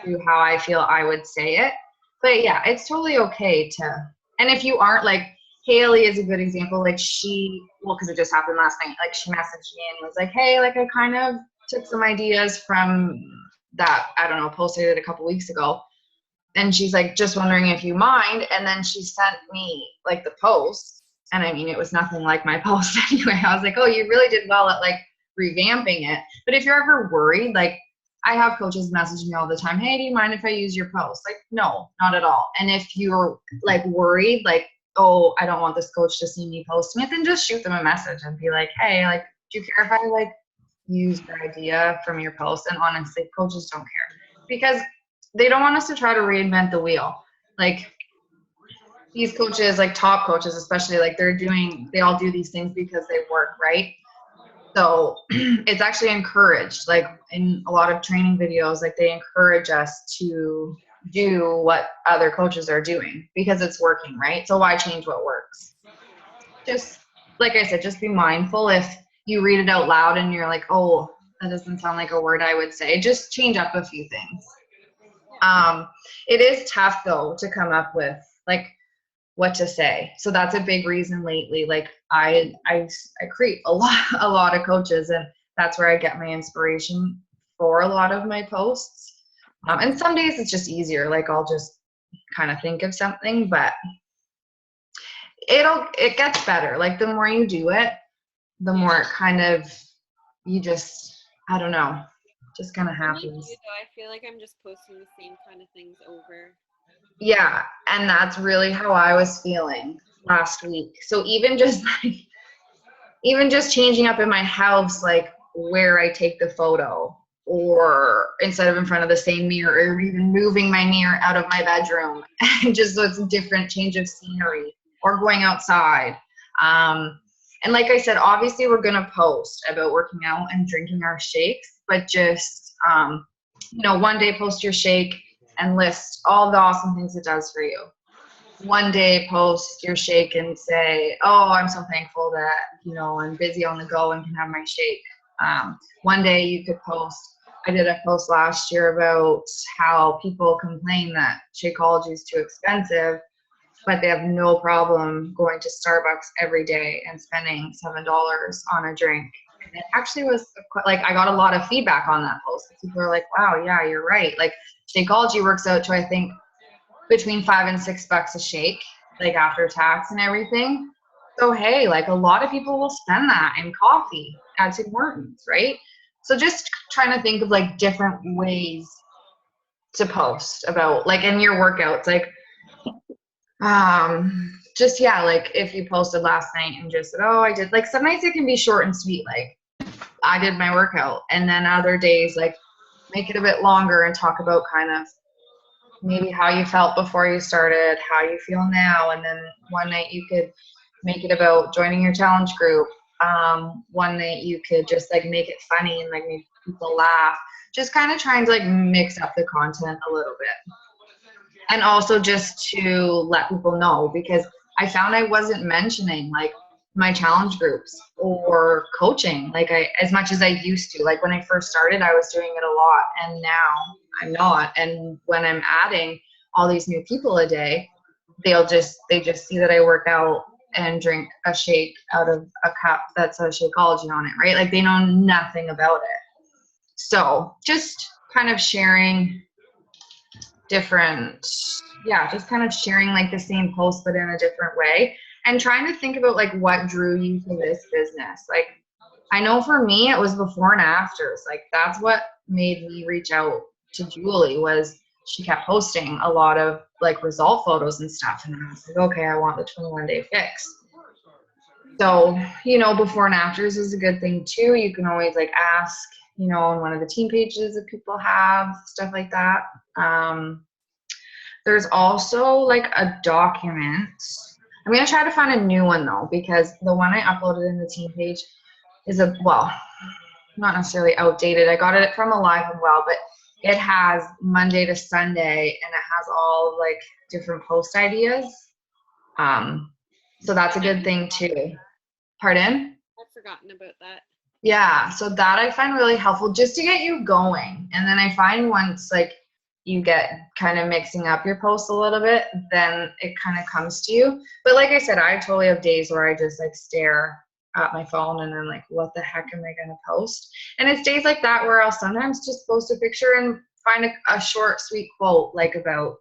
to how I feel I would say it. But yeah, it's totally okay to, and if you aren't like, Haley is a good example. Like because it just happened last night, like she messaged me and was like, hey, like I kind of took some ideas from that, I don't know, post I did a couple weeks ago. And she's like, just wondering if you mind. And then she sent me like the post. And I mean, it was nothing like my post anyway. I was like, oh, you really did well at like revamping it. But if you're ever worried, like I have coaches message me all the time, hey, do you mind if I use your post? Like, no, not at all. And if you're like worried, like, oh, I don't want this coach to see me posting it, then just shoot them a message and be like, hey, like, do you care if I like use your idea from your post? And honestly, coaches don't care because they don't want us to try to reinvent the wheel. Like these coaches, like top coaches, especially, like they all do these things because they work, right? So it's actually encouraged, like in a lot of training videos, like they encourage us to do what other coaches are doing because it's working, right? So why change what works? Just like I said, just be mindful if you read it out loud and you're like, oh, that doesn't sound like a word I would say. Just change up a few things. It is tough though to come up with like what to say. So that's a big reason lately. Like I create a lot of coaches, and that's where I get my inspiration for a lot of my posts. And some days it's just easier. Like I'll just kind of think of something, but it gets better. Like the more you do it, the more it kind of, you just, I don't know, just kind of happens. Me too, though. I feel like I'm just posting the same kind of things over. Yeah, and that's really how I was feeling last week. So even just changing up in my house, like where I take the photo, or instead of in front of the same mirror, or even moving my mirror out of my bedroom, just so it's a different change of scenery, or going outside. And like I said, obviously we're gonna post about working out and drinking our shakes, but just one day post your shake and list all the awesome things it does for you. One day post your shake and say, oh, I'm so thankful that, I'm busy on the go and can have my shake. One day you could post, I did a post last year about how people complain that Shakeology is too expensive, but they have no problem going to Starbucks every day and spending $7 on a drink. And it actually was like, I got a lot of feedback on that post. People are like, wow, yeah, you're right. Like Shakeology works out to, I think, between $5 and $6 a shake, like after tax and everything. So, hey, like a lot of people will spend that in coffee at Tim Hortons, right? So just trying to think of like different ways to post about like in your workouts, like, like if you posted last night and just said, oh, I did, like some nights it can be short and sweet, like I did my workout, and then other days like make it a bit longer and talk about kind of maybe how you felt before you started, how you feel now, and then one night you could make it about joining your challenge group. One night you could just like make it funny and like make people laugh, just kind of trying to like mix up the content a little bit. And also just to let people know, because I found I wasn't mentioning like my challenge groups or coaching like as much as I used to. Like when I first started, I was doing it a lot, and now I'm not. And when I'm adding all these new people a day, they just see that I work out and drink a shake out of a cup that's a Shakeology on it, right? Like they know nothing about it. So just kind of sharing just kind of sharing like the same post but in a different way, and trying to think about like what drew you to this business. Like I know for me it was before and afters. Like that's what made me reach out to Julie, was she kept posting a lot of like result photos and stuff, and I was like, okay, I want the 21-day fix. So before and afters is a good thing too. You can always like ask on one of the team pages that people have, stuff like that. There's also like a document. I'm going to try to find a new one though, because the one I uploaded in the team page is not necessarily outdated. I got it from Alive and Well, but it has Monday to Sunday, and it has all like different post ideas. So that's a good thing too. Pardon? I've forgotten about that. Yeah, so that I find really helpful just to get you going. And then I find once like you get kind of mixing up your posts a little bit, then it kind of comes to you. But like I said, I totally have days where I just like stare at my phone and I'm like, what the heck am I going to post? And it's days like that where I'll sometimes just post a picture and find a short, sweet quote, like about,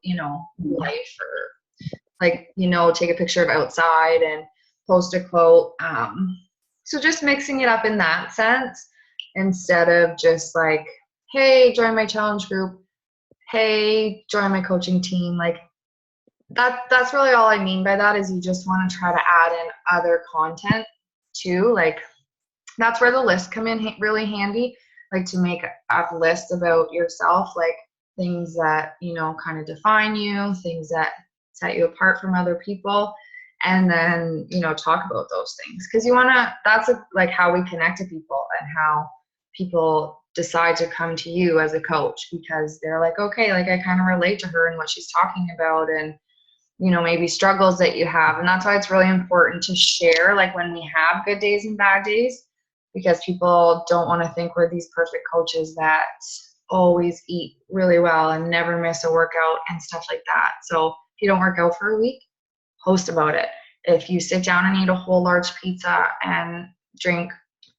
life, or like, take a picture of outside and post a quote. So just mixing it up in that sense, instead of just like, hey, join my challenge group. Hey, join my coaching team. Like that's really all I mean by that, is you just want to try to add in other content too. Like that's where the lists come in really handy, like to make a list about yourself, like things that, kind of define you, things that set you apart from other people. And then, talk about those things, because that's like how we connect to people, and how people decide to come to you as a coach because they're like, okay, like I kind of relate to her and what she's talking about, and maybe struggles that you have. And that's why it's really important to share, like when we have good days and bad days, because people don't want to think we're these perfect coaches that always eat really well and never miss a workout and stuff like that. So if you don't work out for a week, post about it. If you sit down and eat a whole large pizza and drink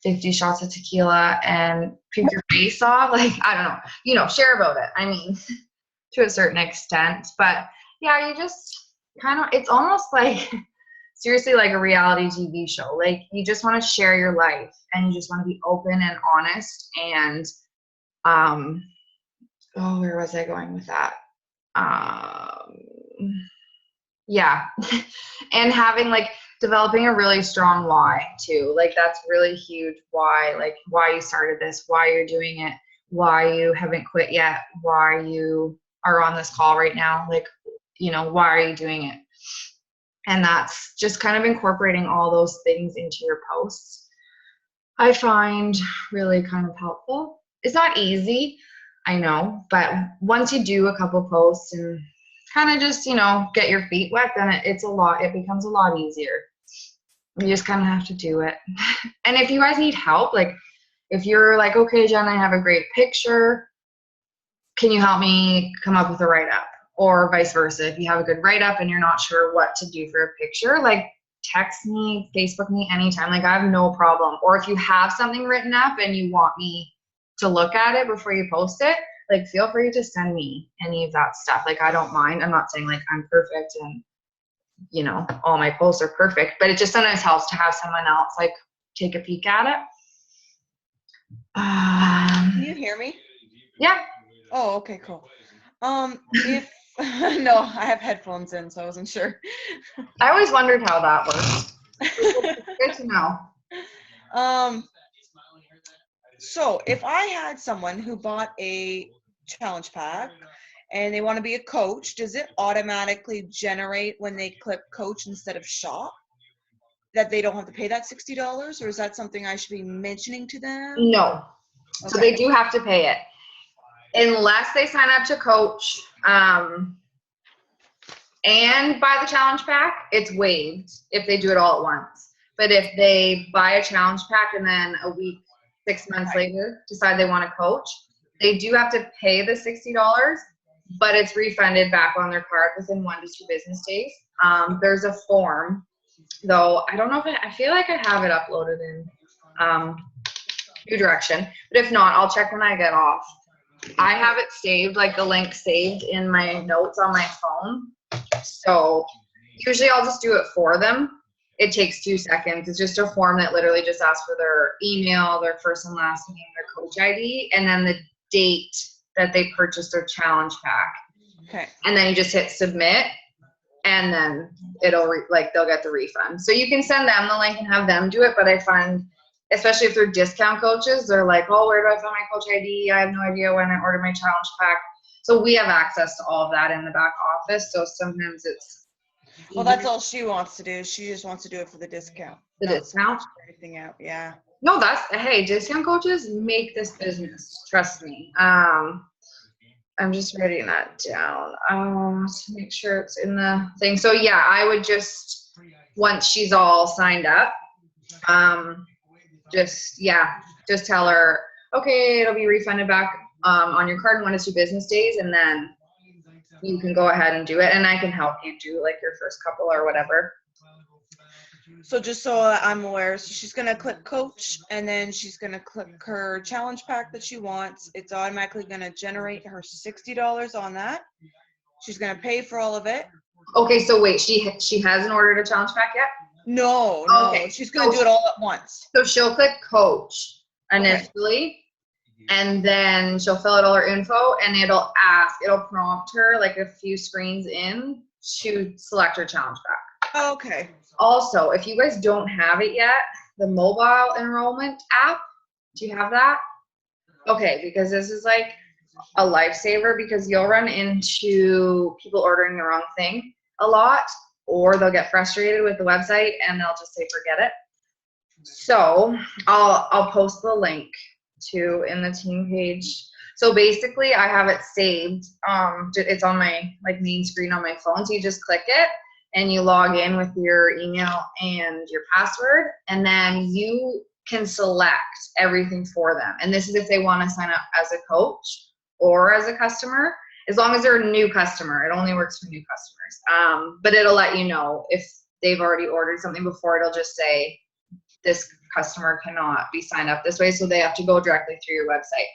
50 shots of tequila and puke your face off, like, I don't know, share about it. I mean, to a certain extent, but yeah, you just kind of, it's almost like, seriously, like a reality TV show. Like, you just want to share your life and you just want to be open and honest. And, where was I going with that? Yeah. And having developing a really strong why too. Like, that's really huge. Why, like why you started this, why you're doing it, why you haven't quit yet, why you are on this call right now. Like, why are you doing it? And that's just kind of incorporating all those things into your posts, I find really kind of helpful. It's not easy, I know, but once you do a couple posts and kind of just, get your feet wet, then it becomes a lot easier. You just kind of have to do it. And if you guys need help, like if you're like, okay, Jen, I have a great picture, can you help me come up with a write-up? Or vice versa. If you have a good write-up and you're not sure what to do for a picture, like text me, Facebook me anytime. Like, I have no problem. Or if you have something written up and you want me to look at it before you post it, like, feel free to send me any of that stuff. Like, I don't mind. I'm not saying like I'm perfect and all my posts are perfect, but it just sometimes helps to have someone else like take a peek at it. Can you hear me? Yeah. Oh, okay, cool. If no, I have headphones in, so I wasn't sure. I always wondered how that works. Good to know. So if I had someone who bought a challenge pack and they want to be a coach, does it automatically generate when they click coach instead of shop, that they don't have to pay that $60, or is that something I should be mentioning to them? No. Okay. So they do have to pay it. Unless they sign up to coach and buy the challenge pack, it's waived if they do it all at once. But if they buy a challenge pack and then a week, 6 months later decide they want to coach, they do have to pay the $60, but it's refunded back on their card within 1 to 2 business days. There's a form, though I don't know if I feel like I have it uploaded in New Direction, but if not, I'll check when I get off. I have it saved, like the link saved in my notes on my phone. So usually I'll just do it for them. It takes 2 seconds. It's just a form that literally just asks for their email, their first and last name, their coach ID, and then the date that they purchased their challenge pack. Okay. And then you just hit submit, and then it'll they'll get the refund. So you can send them the link and have them do it. But I find, especially if they're discount coaches, they're like, oh, where do I find my coach ID? I have no idea when I ordered my challenge pack. So we have access to all of that in the back office. So sometimes it's well, that's all she wants to do. She just wants to do it for the discount. The discount? Everything out, yeah. No, hey, discount coaches make this business. Trust me. I'm just writing that down to make sure it's in the thing. So yeah, I would just, once she's all signed up, just tell her, okay, it'll be refunded back on your card in 1 to 2 business days, and then you can go ahead and do it, and I can help you do like your first couple or whatever. So just so I'm aware, so she's going to click coach, and then she's going to click her challenge pack that she wants. It's automatically going to generate her $60 on that. She's going to pay for all of it. Okay, so wait, she hasn't ordered a challenge pack yet? No. Okay. She's going to do it all at once. So she'll click coach initially, and then she'll fill out all her info, and it'll prompt her like a few screens in to select her challenge pack. Okay. Also, if you guys don't have it yet, the mobile enrollment app, do you have that? Okay, because this is like a lifesaver, because you'll run into people ordering the wrong thing a lot, or they'll get frustrated with the website and they'll just say forget it. So I'll post the link too in the team page. So basically I have it saved. It's on my like main screen on my phone. So you just click it and you log in with your email and your password, and then you can select everything for them. And this is if they want to sign up as a coach or as a customer. As long as they're a new customer, it only works for new customers. But it'll let you know if they've already ordered something before. It'll just say this customer cannot be signed up this way, so they have to go directly through your website.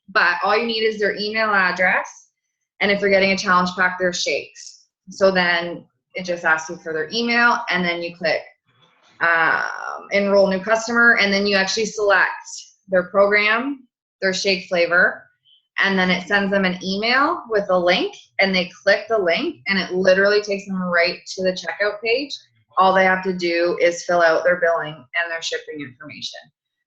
But all you need is their email address, and if they're getting a challenge pack, their shakes. So then it just asks you for their email, and then you click enroll new customer, and then you actually select their program, their shake flavor, and then it sends them an email with a link, and they click the link, and it literally takes them right to the checkout page. All they have to do is fill out their billing and their shipping information.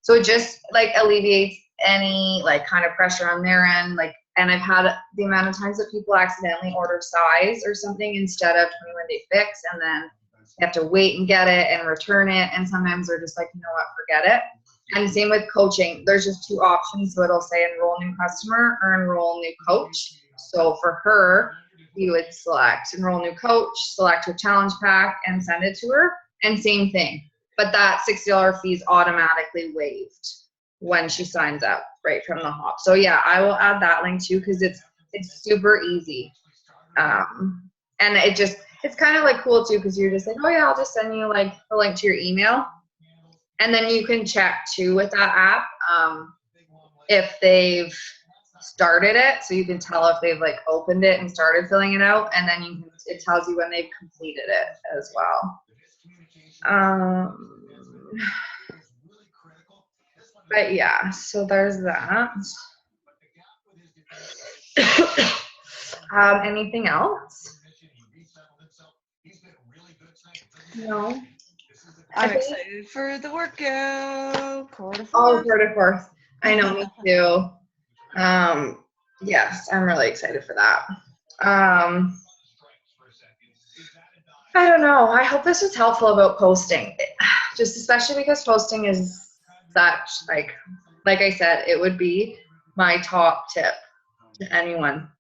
So it just like alleviates any like kind of pressure on their end. Like, and I've had the amount of times that people accidentally order size or something instead of 21-day fix, and then they have to wait and get it and return it. And sometimes they're just like, you know what, forget it. And same with coaching. There's just 2 options. So it'll say enroll new customer or enroll new coach. So for her, you would select enroll new coach, select her challenge pack, and send it to her. And same thing. But that $60 fee is automatically waived when she signs up right from the hop. So yeah, I will add that link too, because it's super easy. And it's kind of like cool too, because you're just like, oh yeah, I'll just send you like the link to your email. And then you can check too with that app if they've started it, so you can tell if they've like opened it and started filling it out, and then it tells you when they've completed it as well. But yeah, so there's that. Anything else? No. I'm excited for the workout. Quarter Oh, four. course. I know, me too. Yes, I'm really excited for that. I don't know. I hope this was helpful about posting. Just especially because posting is such like I said, it would be my top tip to anyone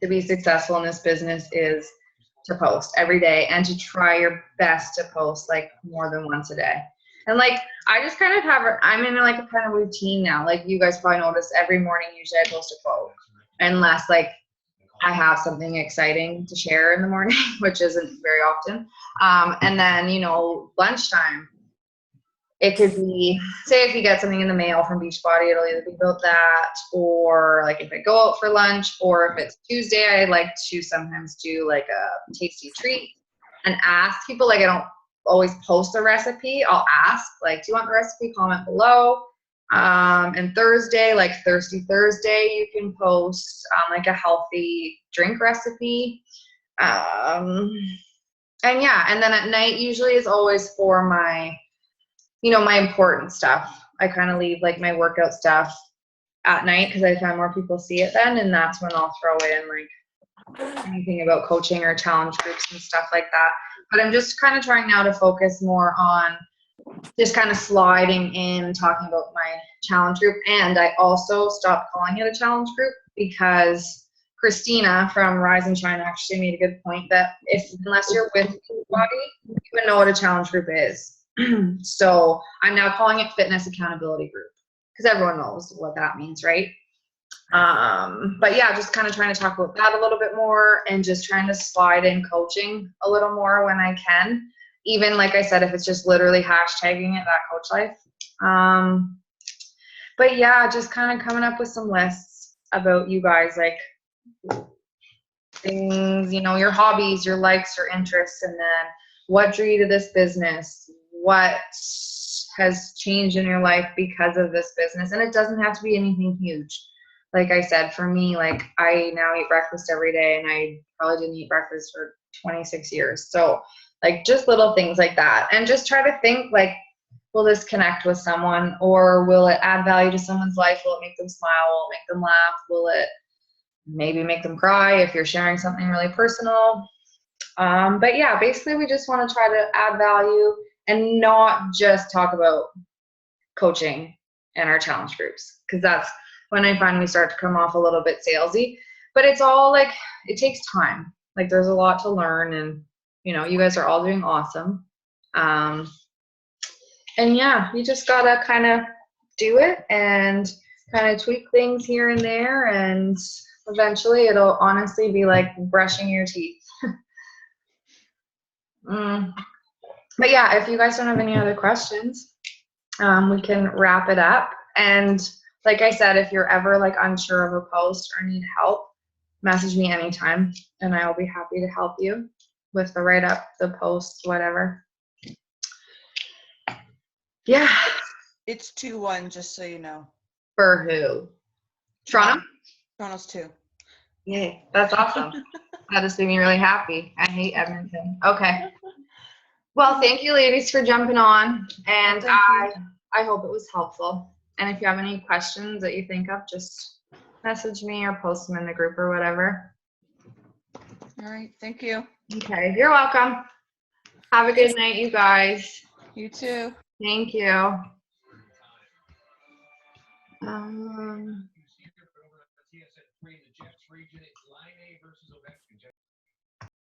to be successful in this business is to post every day and to try your best to post like more than once a day. And like, I just kind of I'm in like a kind of routine now. Like you guys probably notice every morning, usually I post a quote, unless like I have something exciting to share in the morning, which isn't very often. And then, you know, lunchtime, it could be, say if you get something in the mail from Beachbody, it'll either be about that, or like if I go out for lunch, or if it's Tuesday, I like to sometimes do like a tasty treat and ask people. Like I don't always post a recipe. I'll ask like, do you want the recipe? Comment below. And Thursday, like Thirsty Thursday, you can post like a healthy drink recipe. And yeah, and then at night usually is always for my, you know, my important stuff. I kind of leave like my workout stuff at night because I find more people see it then, and that's when I'll throw in like anything about coaching or challenge groups and stuff like that. But I'm just kind of trying now to focus more on just kind of sliding in talking about my challenge group. And I also stopped calling it a challenge group because Christina from Rise and Shine actually made a good point that unless you're with Beachbody, you wouldn't know what a challenge group is. So I'm now calling it Fitness Accountability Group because everyone knows what that means, right? But yeah, just kind of trying to talk about that a little bit more and just trying to slide in coaching a little more when I can. Even like I said, if it's just literally hashtagging it, that coach life. But yeah, just kind of coming up with some lists about you guys, like things, you know, your hobbies, your likes, your interests, and then what drew you to this business, what has changed in your life because of this business. And it doesn't have to be anything huge. Like I said, for me, like I now eat breakfast every day, and I probably didn't eat breakfast for 26 years. So like just little things like that, and just try to think like, will this connect with someone, or will it add value to someone's life? Will it make them smile? Will it make them laugh? Will it maybe make them cry if you're sharing something really personal? But yeah, basically we just want to try to add value and not just talk about coaching and our challenge groups, because that's when I find we start to come off a little bit salesy. But it's all like, it takes time. Like there's a lot to learn, and you know, you guys are all doing awesome. And yeah, you just gotta kind of do it and kind of tweak things here and there, and eventually it'll honestly be like brushing your teeth. But yeah, if you guys don't have any other questions, we can wrap it up. And like I said, if you're ever like unsure of a post or need help, message me anytime and I will be happy to help you with the write up, the post, whatever. Yeah. It's 2-1, just so you know. For who? Toronto? Toronto's 2. Yay. That's awesome. That just made me really happy. I hate Edmonton. Okay. Well, thank you ladies for jumping on, and I hope it was helpful. And if you have any questions that you think of, just message me or post them in the group or whatever. All right. Thank you. Okay. You're welcome. Have a good night, you guys. You too. Thank you.